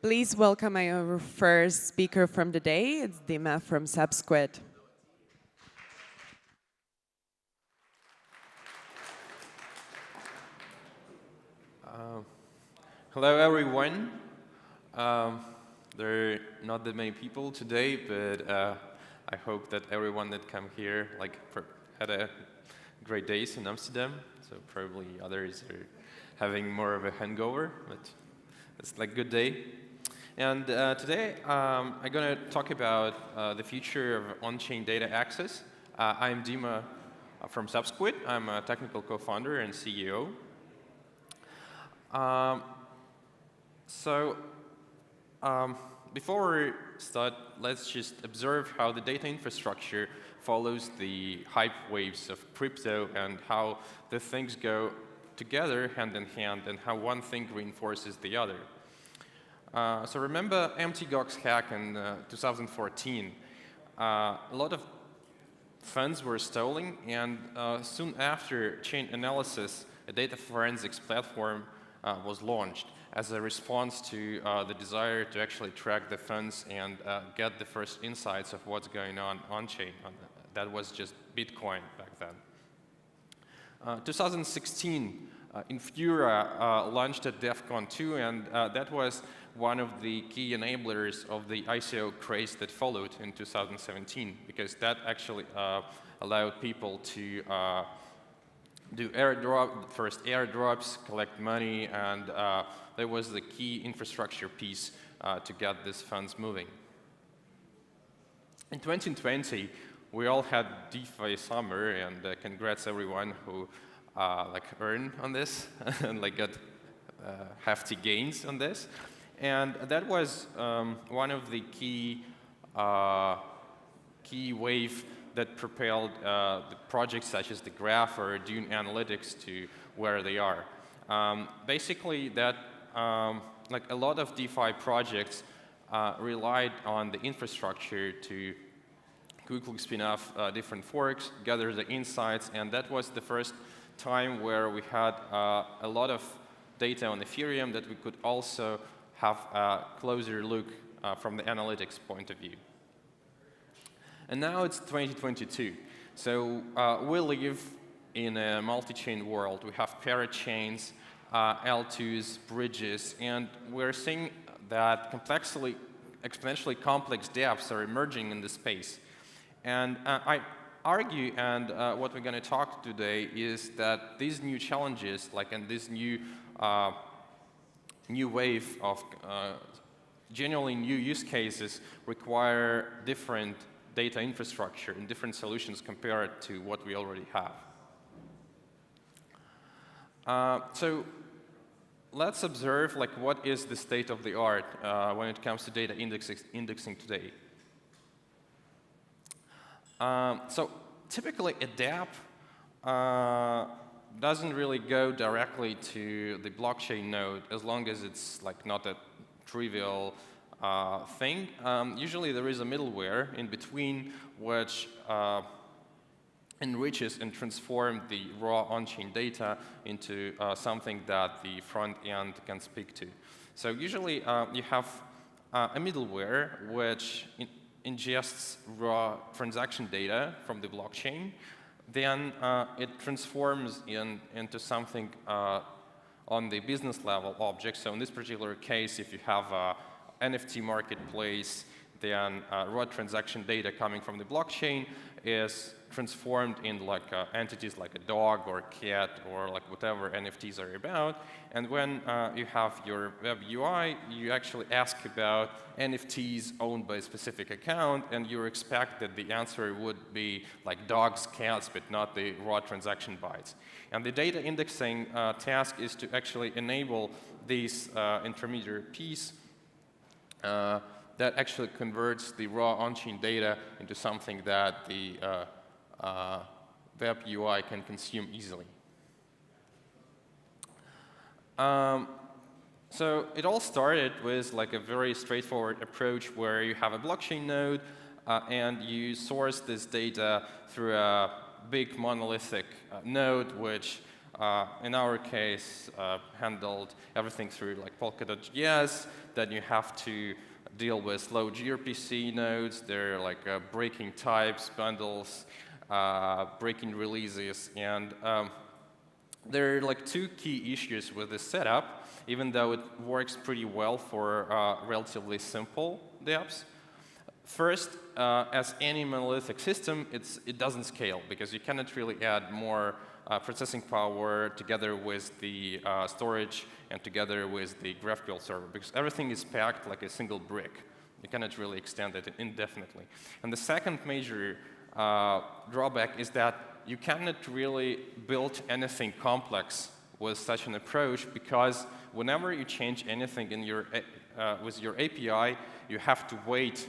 Please welcome our first speaker from the day. It's Dima from Subsquid. Hello, everyone. There are not that many people today, but I hope that everyone that come here had a great days in Amsterdam. So probably others are having more of a hangover, but it's like a good day. And today I'm going to talk about the future of on-chain data access. I'm Dima from Subsquid. I'm a technical co-founder and CEO. Before we start, let's just observe how the data infrastructure follows the hype waves of crypto and how the things go together hand in hand and how one thing reinforces the other. So remember mt.gox hack in 2014. A lot of funds were stolen, and soon after chain analysis, a data forensics platform was launched as a response to the desire to actually track the funds and get the first insights of what's going on chain. That was just Bitcoin back then. 2016, Infura launched at DEF CON 2, and that was one of the key enablers of the ICO craze that followed in 2017, because that actually allowed people to do first airdrops, collect money, and that was the key infrastructure piece to get these funds moving. In 2020, we all had DeFi summer, and congrats everyone who earned on this and got hefty gains on this. And that was one of the key wave that propelled the projects such as the Graph or Dune Analytics to where they are. Basically, that a lot of DeFi projects relied on the infrastructure to quickly spin off different forks, gather the insights, and that was the first time where we had a lot of data on Ethereum that we could also have a closer look from the analytics point of view. And now it's 2022. So we live in a multi-chain world. We have parachains, L2s, bridges, and we're seeing that exponentially complex dApps are emerging in this space. And I argue, and what we're going to talk today is that these new challenges, and this new wave of genuinely new use cases require different data infrastructure and different solutions compared to what we already have. So let's observe what is the state of the art when it comes to data indexing today. So typically a dApp doesn't really go directly to the blockchain node as long as it's not a trivial thing. Usually there is a middleware in between which enriches and transforms the raw on-chain data into something that the front end can speak to. So usually you have a middleware which ingests raw transaction data from the blockchain. Then it transforms into something on the business level object. So in this particular case, if you have a NFT marketplace, then raw transaction data coming from the blockchain is transformed in entities like a dog or cat or whatever NFTs are about. And when you have your web UI, you actually ask about NFTs owned by a specific account, and you expect that the answer would be dogs, cats, but not the raw transaction bytes. And the data indexing task is to actually enable this intermediary piece that actually converts the raw on-chain data into something that the web UI can consume easily. So it all started with a very straightforward approach where you have a blockchain node and you source this data through a big monolithic node which In our case, handled everything through like Polka.js. Then you have to deal with low gRPC nodes. They're like breaking types, bundles, breaking releases, and there are like two key issues with this setup, even though it works pretty well for relatively simple dApps. First, as any monolithic system, it doesn't scale because you cannot really add more processing power together with the storage and together with the GraphQL server, because everything is packed like a single brick. You cannot really extend it indefinitely. And the second major drawback is that you cannot really build anything complex with such an approach, because whenever you change anything in your, with your API, you have to wait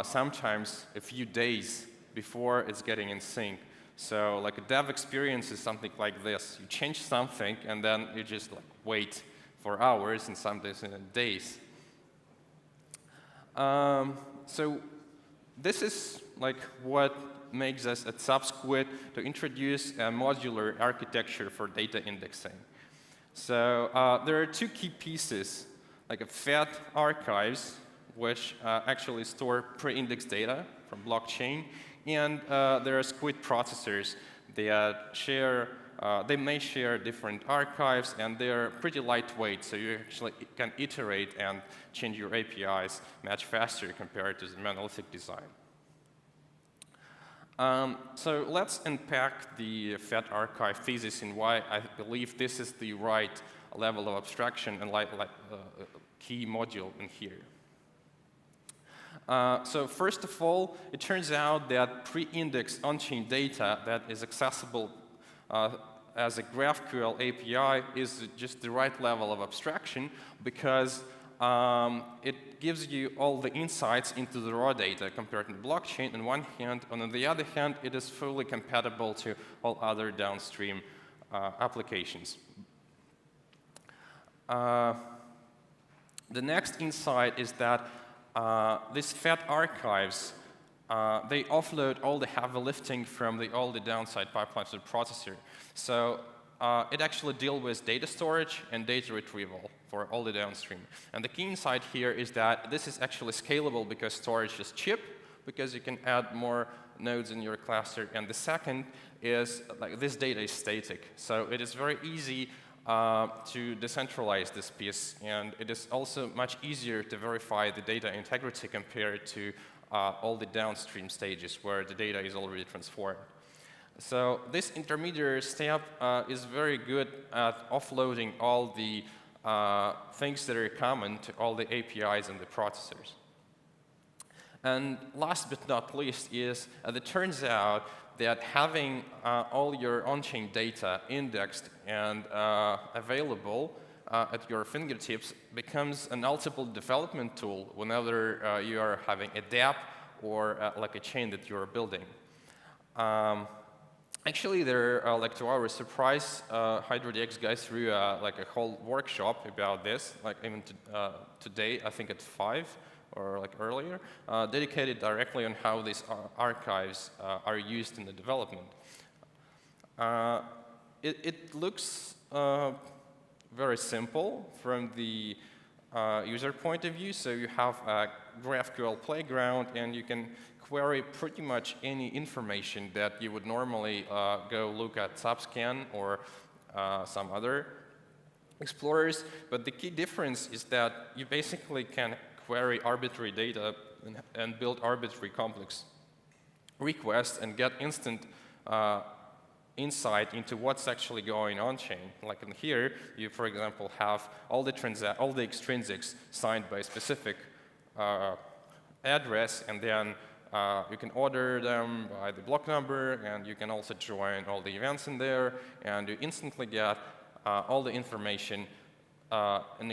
sometimes a few days before it's getting in sync. So like a dev experience is something like this. You change something, and then you just like wait for hours and sometimes days. So this is like what makes us at Subsquid to introduce a modular architecture for data indexing. So there are two key pieces, like a fat archives, which actually store pre-indexed data from blockchain, and there are Squid processors that share, they may share different archives, and they're pretty lightweight, so you actually can iterate and change your APIs much faster compared to the monolithic design. So let's unpack the fat archive thesis and why I believe this is the right level of abstraction and key module in here. So first of all, it turns out that pre-indexed on-chain data that is accessible as a GraphQL API is just the right level of abstraction, because it gives you all the insights into the raw data compared to the blockchain on one hand, and on the other hand, it is fully compatible to all other downstream applications. The next insight is that these fat archives, they offload all the heavy lifting from all the downside pipelines of the processor. So it actually deals with data storage and data retrieval for all the downstream. And the key insight here is that this is actually scalable because storage is cheap, because you can add more nodes in your cluster. And the second is like this data is static. So it is very easy to decentralize this piece, and it is also much easier to verify the data integrity compared to all the downstream stages where the data is already transformed. So this intermediary step is very good at offloading all the things that are common to all the APIs and the processors. And last but not least is it turns out that having all your on-chain data indexed and available at your fingertips becomes an ultimate development tool whenever you are having a dApp or like a chain that you're building. Actually, there are, like to our surprise, HydroDX guys threw like a whole workshop about this, like even today, I think at 5 or like earlier, dedicated directly on how these archives are used in the development. It looks very simple from the user point of view. So you have a GraphQL playground, and you can query pretty much any information that you would normally go look at Subscan or some other explorers. But the key difference is that you basically can query arbitrary data and build arbitrary complex requests and get instant insight into what's actually going on chain. Like in here, you, for example, have all the extrinsics signed by a specific address, and then you can order them by the block number, and you can also join all the events in there, and you instantly get all the information in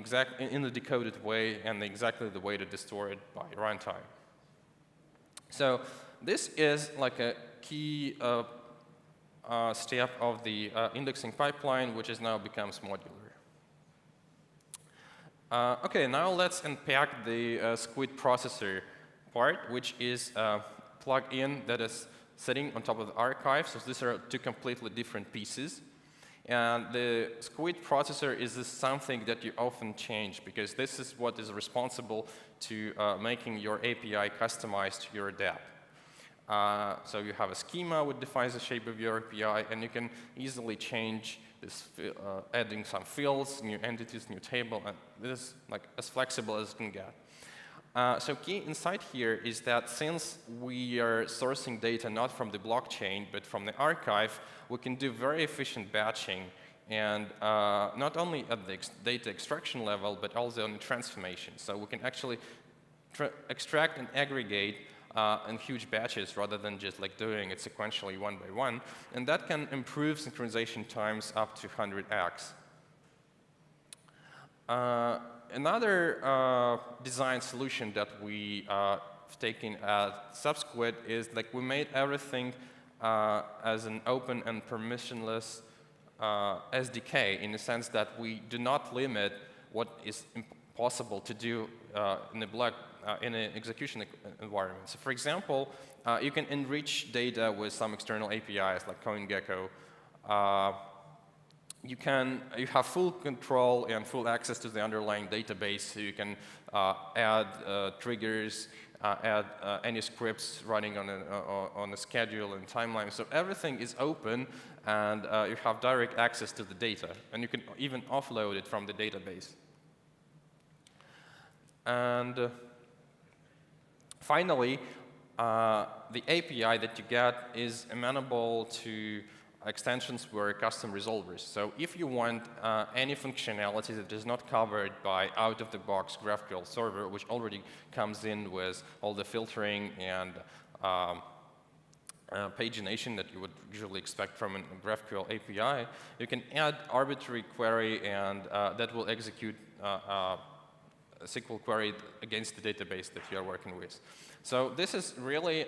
the decoded way and exactly the way to store it by runtime. So this is like a key step of the indexing pipeline, which is now becomes modular. OK, now let's unpack the Squid processor part, which is a plug-in that is sitting on top of the archive. So these are two completely different pieces. And the Squid processor is something that you often change, because this is what is responsible to making your API customized to your dApp. So you have a schema which defines the shape of your API, and you can easily change this, adding some fields, new entities, new table, and this is like as flexible as it can get. So key insight here is that since we are sourcing data not from the blockchain, but from the archive, we can do very efficient batching, and not only at the data extraction level, but also on the transformation. So we can actually extract and aggregate in huge batches rather than just like doing it sequentially one by one. And that can improve synchronization times up to 100x. Another design solution that we have taken at Subsquid is like we made everything as an open and permissionless SDK, in the sense that we do not limit what is possible to do in an execution environment. So for example, you can enrich data with some external APIs like CoinGecko. You have full control and full access to the underlying database, so you can add triggers, add any scripts running on a schedule and timeline. So everything is open, and you have direct access to the data, and you can even offload it from the database. And finally, the API that you get is amenable to extensions were custom resolvers. So if you want any functionality that is not covered by out-of-the-box GraphQL server, which already comes in with all the filtering and pagination that you would usually expect from a GraphQL API, you can add arbitrary query, and that will execute a SQL query against the database that you are working with. So this is really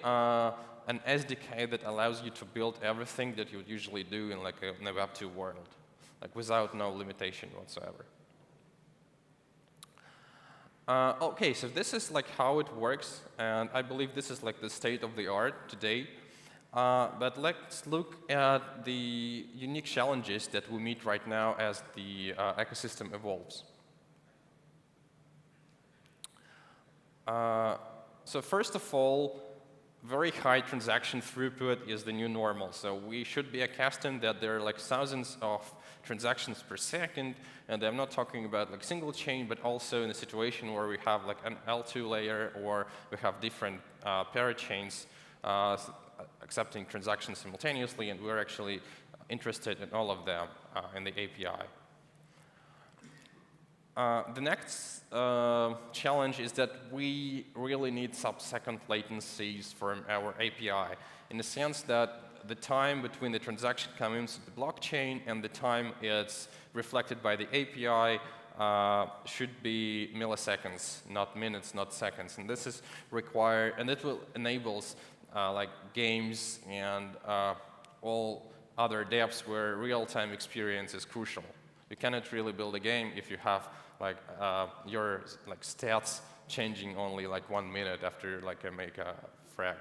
an SDK that allows you to build everything that you would usually do in like a Web 2 world, like without no limitation whatsoever. Okay, so this is like how it works, and I believe this is like the state of the art today. But let's look at the unique challenges that we meet right now as the ecosystem evolves. So first of all, very high transaction throughput is the new normal. So we should be accustomed that there are like thousands of transactions per second, and I'm not talking about like single chain, but also in a situation where we have like an L2 layer, or we have different parachains accepting transactions simultaneously, and we're actually interested in all of them in the API. The next challenge is that we really need sub-second latencies from our API, in the sense that the time between the transaction coming into the blockchain and the time it's reflected by the API should be milliseconds, not minutes, not seconds. And this is required, and it will enable like games and all other dApps where real-time experience is crucial. You cannot really build a game if you have like your like stats changing only like 1 minute after like I make a frag.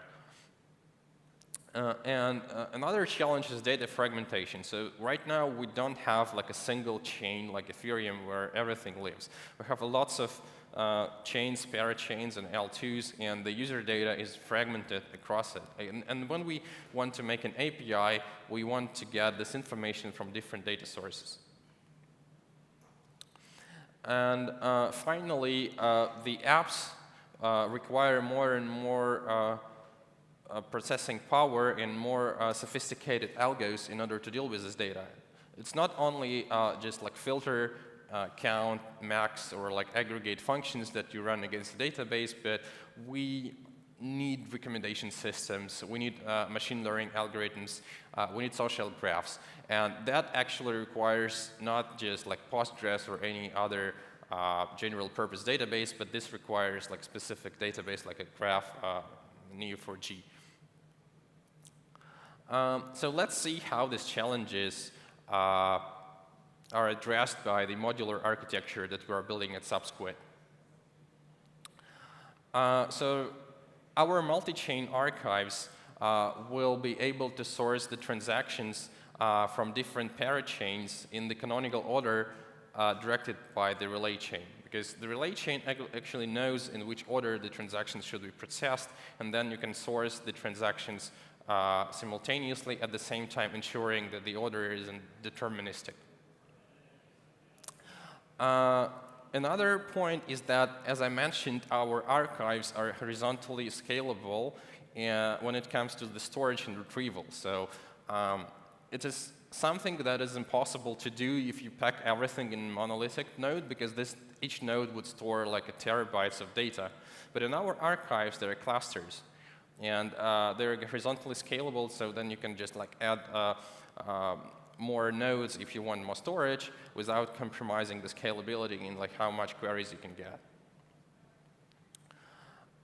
And another challenge is data fragmentation. So right now we don't have like a single chain like Ethereum where everything lives. We have lots of chains, parachains, and L2s, and the user data is fragmented across it. And when we want to make an API, we want to get this information from different data sources. And finally, the apps require more and more processing power and more sophisticated algos in order to deal with this data. It's not only just like filter, count, max, or like aggregate functions that you run against the database, but we need recommendation systems, we need machine learning algorithms, we need social graphs. And that actually requires not just like Postgres or any other general purpose database, but this requires like specific database like a graph, Neo4j. So let's see how these challenges are addressed by the modular architecture that we are building at Subsquid. So our multi-chain archives will be able to source the transactions from different parachains in the canonical order directed by the relay chain. Because the relay chain actually knows in which order the transactions should be processed, and then you can source the transactions simultaneously at the same time, ensuring that the order isn't deterministic. Another point is that, as I mentioned, our archives are horizontally scalable when it comes to the storage and retrieval. So it is something that is impossible to do if you pack everything in monolithic node, because each node would store like a terabytes of data. But in our archives, there are clusters, and they're horizontally scalable, so then you can just like add more nodes if you want more storage without compromising the scalability in like how much queries you can get.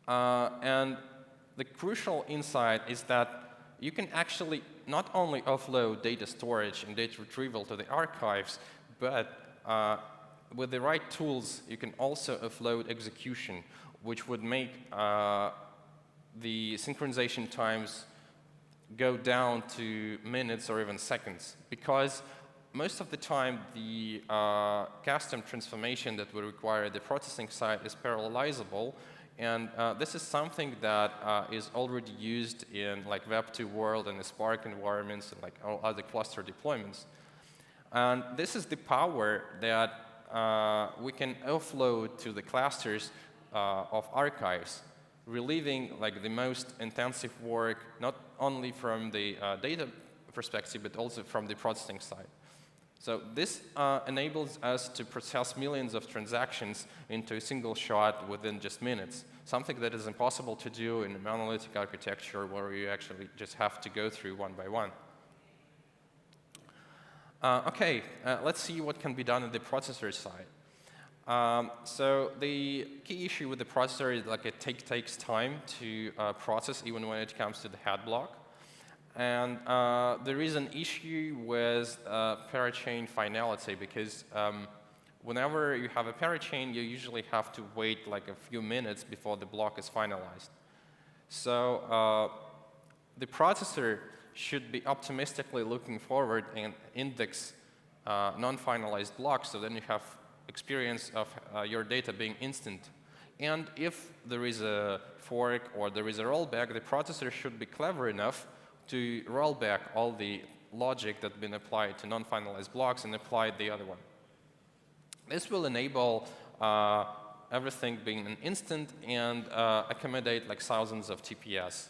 And the crucial insight is that you can actually not only offload data storage and data retrieval to the archives, but with the right tools, you can also offload execution, which would make the synchronization times go down to minutes or even seconds, because most of the time the custom transformation that we require at the processing side is parallelizable, and this is something that is already used in like Web 2 world and the Spark environments and like all other cluster deployments. And this is the power that we can offload to the clusters of archives, relieving like the most intensive work, not only from the data perspective, but also from the processing side. So this enables us to process millions of transactions into a single shot within just minutes, something that is impossible to do in a monolithic architecture where you actually just have to go through one by one. OK, let's see what can be done on the processor side. So the key issue with the processor is like it takes time to process, even when it comes to the head block. And there is an issue with parachain finality, because whenever you have a parachain, you usually have to wait like a few minutes before the block is finalized. So the processor should be optimistically looking forward and index non-finalized blocks, so then you have experience of your data being instant. And if there is a fork or there is a rollback, the processor should be clever enough to roll back all the logic that's been applied to non-finalized blocks and apply the other one. This will enable everything being an instant and accommodate like thousands of TPS.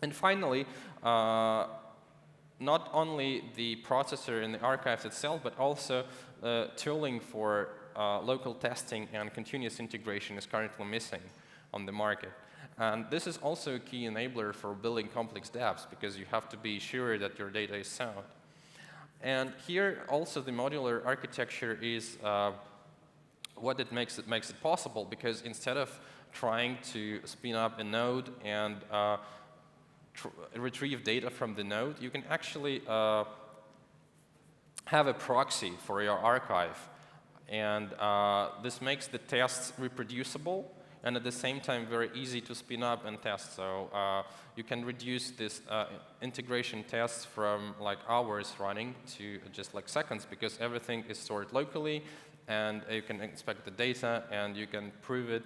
And finally, not only the processor in the archives itself, but also tooling for local testing and continuous integration is currently missing on the market. And this is also a key enabler for building complex dApps, because you have to be sure that your data is sound. And here also the modular architecture is what it makes it possible, because instead of trying to spin up a node and retrieve data from the node, you can actually have a proxy for your archive. And this makes the tests reproducible, and at the same time very easy to spin up and test. So you can reduce this integration tests from like hours running to just like seconds, because everything is stored locally, and you can inspect the data, and you can prove it.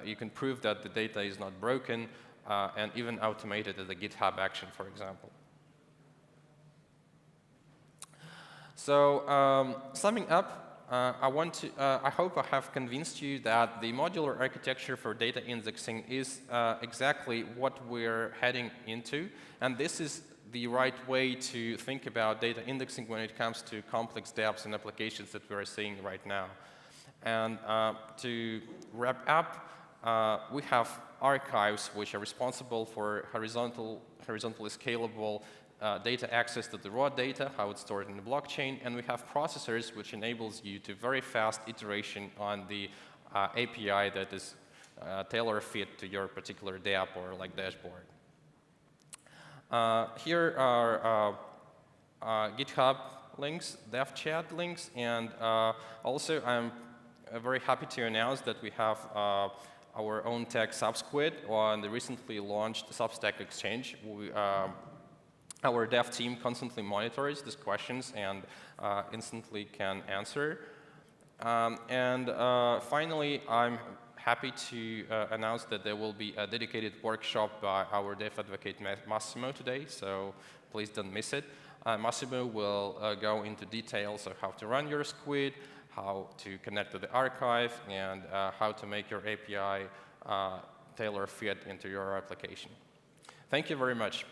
You can prove that the data is not broken, and even automate it as a GitHub action, for example. So summing up, I hope I have convinced you that the modular architecture for data indexing is exactly what we're heading into, and this is the right way to think about data indexing when it comes to complex dApps and applications that we're seeing right now. And to wrap up, we have archives which are responsible for horizontally scalable data access to the raw data, how it's stored in the blockchain, and we have processors which enables you to very fast iteration on the API that is tailor-fit to your particular dApp or like dashboard. Here are GitHub links, dev chat links, and also I'm very happy to announce that we have our own tech Subsquid on the recently launched Substack exchange. Our dev team constantly monitors these questions and instantly can answer. Finally, I'm happy to announce that there will be a dedicated workshop by our dev advocate Massimo today, so please don't miss it. Massimo will go into details of how to run your Squid, how to connect to the archive, and how to make your API tailor fit into your application. Thank you very much.